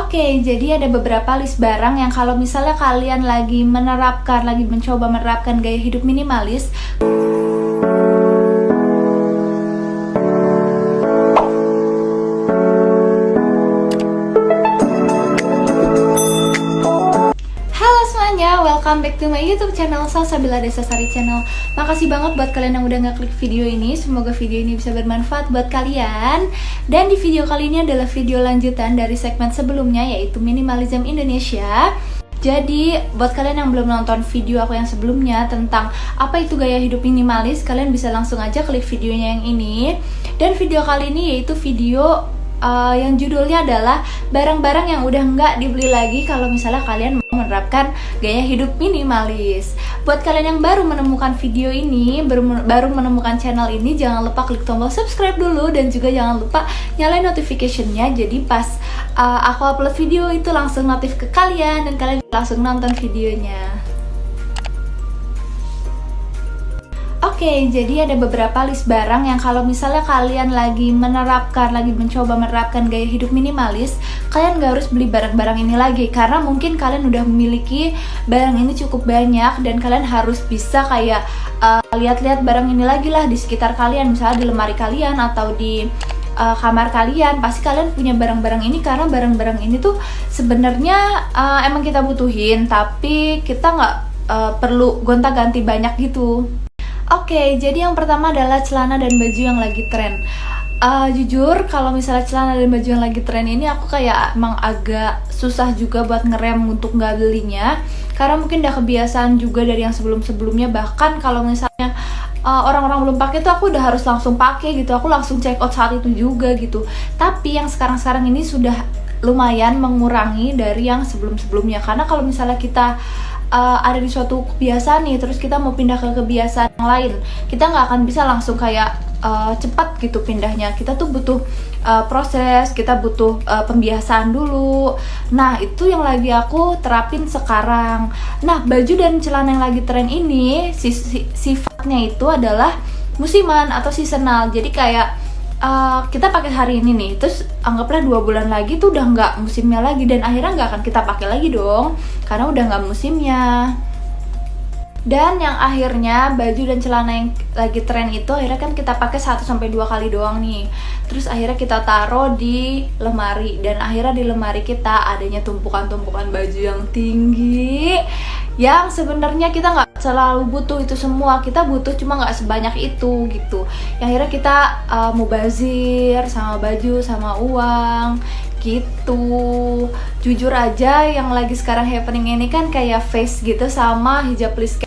Oke, jadi ada beberapa list barang yang kalau misalnya kalian lagi mencoba menerapkan gaya hidup minimalis. Halo semuanya, welcome back to my YouTube channel Salsabila Desa Sari Channel. Makasih banget buat kalian yang udah ngeklik video ini. Semoga video ini bisa bermanfaat buat kalian. Dan di video kali ini adalah video lanjutan dari segmen sebelumnya, yaitu Minimalism Indonesia. Jadi buat kalian yang belum nonton video aku yang sebelumnya tentang apa itu gaya hidup minimalis, kalian bisa langsung aja klik videonya yang ini. Dan video kali ini yaitu video yang judulnya adalah barang-barang yang udah nggak dibeli lagi kalau misalnya kalian mau menerapkan gaya hidup minimalis. Buat kalian yang baru menemukan video ini, baru menemukan channel ini, jangan lupa klik tombol subscribe dulu dan juga jangan lupa nyalain notification-nya. Jadi pas aku upload video itu langsung notif ke kalian dan kalian langsung nonton videonya. Oke, jadi ada beberapa list barang yang kalau misalnya kalian lagi mencoba menerapkan gaya hidup minimalis, kalian gak harus beli barang-barang ini lagi, karena mungkin kalian udah memiliki barang ini cukup banyak dan kalian harus bisa kayak lihat-lihat barang ini lagi lah di sekitar kalian, misalnya di lemari kalian atau di kamar kalian. Pasti kalian punya barang-barang ini karena barang-barang ini tuh sebenarnya emang kita butuhin, tapi kita nggak perlu gonta-ganti banyak gitu. Oke, jadi yang pertama adalah celana dan baju yang lagi tren. Jujur, kalau misalnya celana dan baju yang lagi tren ini aku kayak emang agak susah juga buat ngerem untuk nggak belinya, karena mungkin udah kebiasaan juga dari yang sebelum-sebelumnya. Bahkan kalau misalnya orang-orang belum pakai tuh aku udah harus langsung pakai gitu, aku langsung check out saat itu juga gitu. Tapi yang sekarang-sekarang ini sudah lumayan mengurangi dari yang sebelum-sebelumnya, karena kalau misalnya kita ada di suatu kebiasaan nih, terus kita mau pindah ke kebiasaan yang lain, kita nggak akan bisa langsung kayak cepat gitu pindahnya. Kita tuh butuh proses, kita butuh pembiasaan dulu. Nah, itu yang lagi aku terapin sekarang. Nah, baju dan celana yang lagi tren ini sifatnya itu adalah musiman atau seasonal. Jadi kayak kita pakai hari ini nih, terus anggaplah 2 bulan lagi tuh udah nggak musimnya lagi, dan akhirnya nggak akan kita pakai lagi dong, karena udah nggak musimnya. Dan yang akhirnya baju dan celana yang lagi tren itu akhirnya kan kita pakai 1-2 kali doang nih, terus akhirnya kita taruh di lemari, dan akhirnya di lemari kita adanya tumpukan-tumpukan baju yang tinggi, yang sebenarnya kita nggak selalu butuh itu semua, kita butuh cuma nggak sebanyak itu gitu. Yang akhirnya kita mubazir sama baju sama uang gitu. Jujur aja yang lagi sekarang happening ini kan kayak face gitu sama hijab list.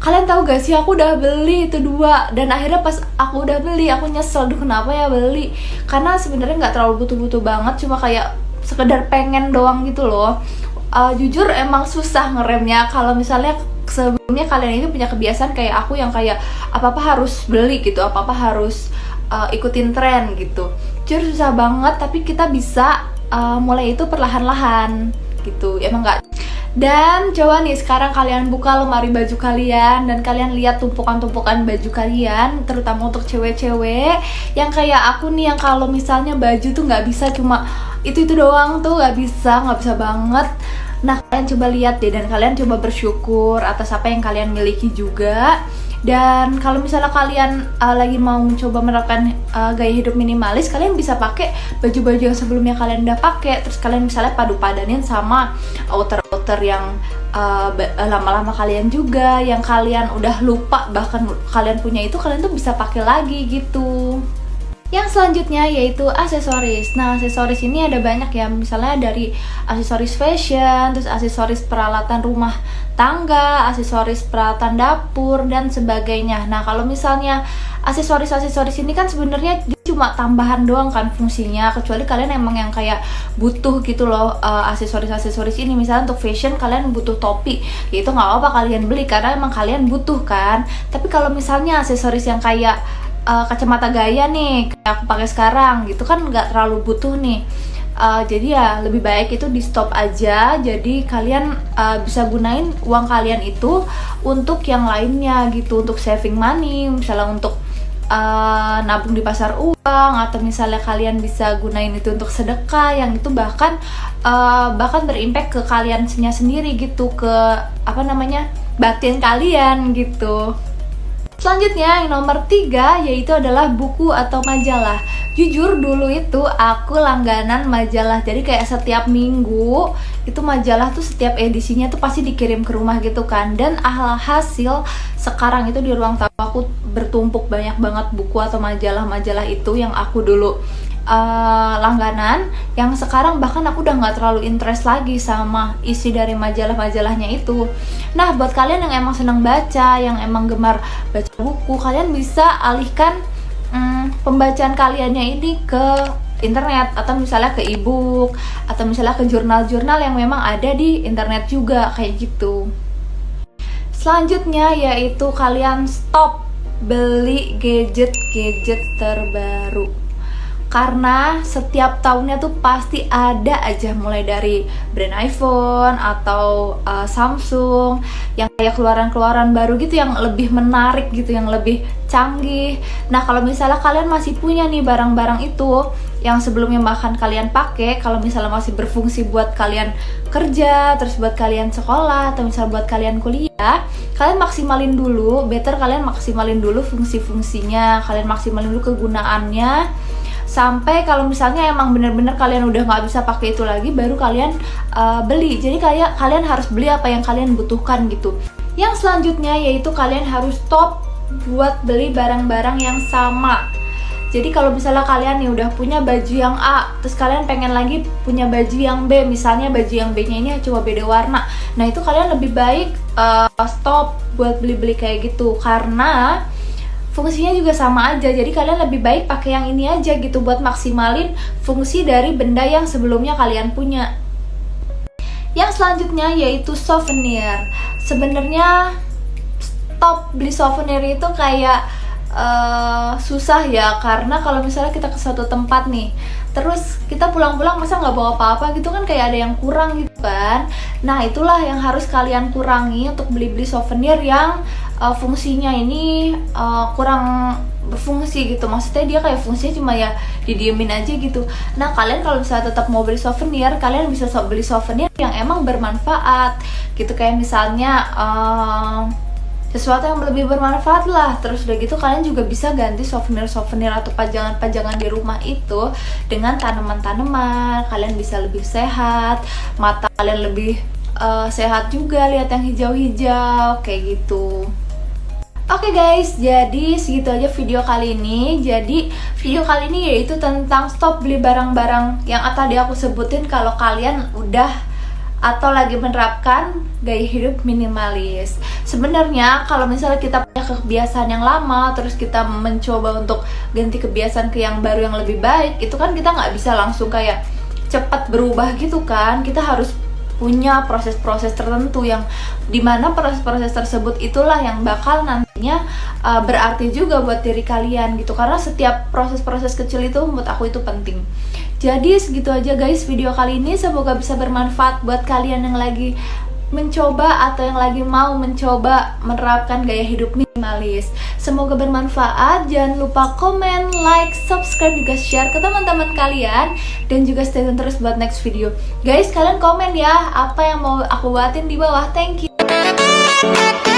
Kalian tahu gak sih, aku udah beli itu 2, dan akhirnya pas aku udah beli aku nyesel, duh kenapa ya beli, karena sebenarnya nggak terlalu butuh-butuh banget, cuma kayak sekedar pengen doang gitu loh. Jujur emang susah ngeremnya kalau misalnya sebelumnya kalian ini punya kebiasaan kayak aku yang kayak apa-apa harus beli gitu, apa-apa harus ikutin tren gitu. Jujur susah banget, tapi kita bisa mulai itu perlahan-lahan gitu, emang nggak. Dan coba nih sekarang kalian buka lemari baju kalian dan kalian lihat tumpukan-tumpukan baju kalian, terutama untuk cewek-cewek yang kayak aku nih, yang kalau misalnya baju tuh nggak bisa cuma itu doang tuh, nggak bisa banget. Nah, kalian coba lihat deh, dan kalian coba bersyukur atas apa yang kalian miliki juga. Dan kalau misalnya kalian lagi mau coba menerapkan gaya hidup minimalis, kalian bisa pakai baju-baju yang sebelumnya kalian udah pakai, terus kalian misalnya padu-padanin sama outer-outer yang lama-lama kalian juga, yang kalian udah lupa bahkan kalian punya itu, kalian tuh bisa pakai lagi gitu. Yang selanjutnya yaitu aksesoris. Nah, aksesoris ini ada banyak ya, misalnya dari aksesoris fashion, terus aksesoris peralatan rumah tangga, aksesoris peralatan dapur, dan sebagainya. Nah, kalau misalnya aksesoris ini kan sebenarnya cuma tambahan doang kan fungsinya, kecuali kalian emang yang kayak butuh gitu loh aksesoris ini. Misalnya untuk fashion kalian butuh topi, ya itu nggak apa-apa kalian beli karena emang kalian butuh kan. Tapi kalau misalnya aksesoris yang kayak kacamata gaya nih kayak aku pakai sekarang gitu kan nggak terlalu butuh nih, jadi ya lebih baik itu di stop aja. Jadi kalian bisa gunain uang kalian itu untuk yang lainnya gitu, untuk saving money, misalnya untuk nabung di pasar uang, atau misalnya kalian bisa gunain itu untuk sedekah, yang itu bahkan berimpact ke kaliannya sendiri gitu, ke batin kalian gitu. Selanjutnya yang nomor 3 yaitu adalah buku atau majalah. Jujur dulu itu aku langganan majalah, jadi kayak setiap minggu itu majalah tuh setiap edisinya tuh pasti dikirim ke rumah gitu kan. Dan alhasil sekarang itu di ruang tamu aku bertumpuk banyak banget buku atau majalah-majalah itu yang aku dulu langganan, yang sekarang bahkan aku udah nggak terlalu interest lagi sama isi dari majalah-majalahnya itu. Nah, buat kalian yang emang senang baca, yang emang gemar baca buku, kalian bisa alihkan pembacaan kaliannya ini ke internet, atau misalnya ke e-book, atau misalnya ke jurnal-jurnal yang memang ada di internet juga, kayak gitu. Selanjutnya yaitu kalian stop beli gadget-gadget terbaru. Karena setiap tahunnya tuh pasti ada aja, mulai dari brand iPhone atau Samsung yang kayak keluaran-keluaran baru gitu yang lebih menarik gitu, yang lebih canggih. Nah, kalau misalnya kalian masih punya nih barang-barang itu yang sebelumnya bahkan kalian pakai, kalau misalnya masih berfungsi buat kalian kerja, terus buat kalian sekolah, atau misalnya buat kalian kuliah, kalian maksimalin dulu, better kalian maksimalin dulu fungsi-fungsinya, kalian maksimalin dulu kegunaannya, sampai kalau misalnya emang bener-bener kalian udah nggak bisa pakai itu lagi, baru kalian beli. Jadi kayak kalian harus beli apa yang kalian butuhkan gitu. Yang selanjutnya yaitu kalian harus stop buat beli barang-barang yang sama. Jadi kalau misalnya kalian nih udah punya baju yang A, terus kalian pengen lagi punya baju yang B, misalnya baju yang B nya ini cuma beda warna, nah itu kalian lebih baik stop buat beli-beli kayak gitu, karena fungsinya juga sama aja. Jadi kalian lebih baik pakai yang ini aja gitu, buat maksimalin fungsi dari benda yang sebelumnya kalian punya. Yang selanjutnya yaitu souvenir. Sebenarnya stop beli souvenir itu kayak susah ya, karena kalau misalnya kita ke suatu tempat nih, terus kita pulang-pulang masa nggak bawa apa-apa gitu kan, kayak ada yang kurang gitu kan. Nah, itulah yang harus kalian kurangi untuk beli-beli souvenir yang fungsinya ini kurang berfungsi gitu. Maksudnya dia kayak fungsinya cuma ya didiemin aja gitu. Nah, kalian kalau misalnya tetap mau beli souvenir, kalian bisa beli souvenir yang emang bermanfaat gitu, kayak misalnya sesuatu yang lebih bermanfaat lah. Terus udah gitu kalian juga bisa ganti souvenir-souvenir atau pajangan-pajangan di rumah itu dengan tanaman-tanaman. Kalian bisa lebih sehat, mata kalian lebih sehat juga, lihat yang hijau-hijau kayak gitu. Oke guys, jadi segitu aja video kali ini. Jadi video kali ini yaitu tentang stop beli barang-barang yang tadi aku sebutin kalau kalian udah atau lagi menerapkan gaya hidup minimalis. Sebenarnya kalau misalnya kita punya kebiasaan yang lama, terus kita mencoba untuk ganti kebiasaan ke yang baru yang lebih baik, itu kan kita nggak bisa langsung kayak cepat berubah gitu kan. Kita harus punya proses-proses tertentu yang dimana proses-proses tersebut itulah yang bakal nantinya berarti juga buat diri kalian gitu, karena setiap proses-proses kecil itu menurut aku itu penting. Jadi segitu aja guys video kali ini, semoga bisa bermanfaat buat kalian yang lagi mencoba atau yang lagi mau mencoba menerapkan gaya hidup minimalis. Semoga bermanfaat. Jangan lupa komen, like, subscribe, juga share ke teman-teman kalian, dan juga stay tune terus buat next video. Guys, kalian komen ya apa yang mau aku buatin di bawah. Thank you.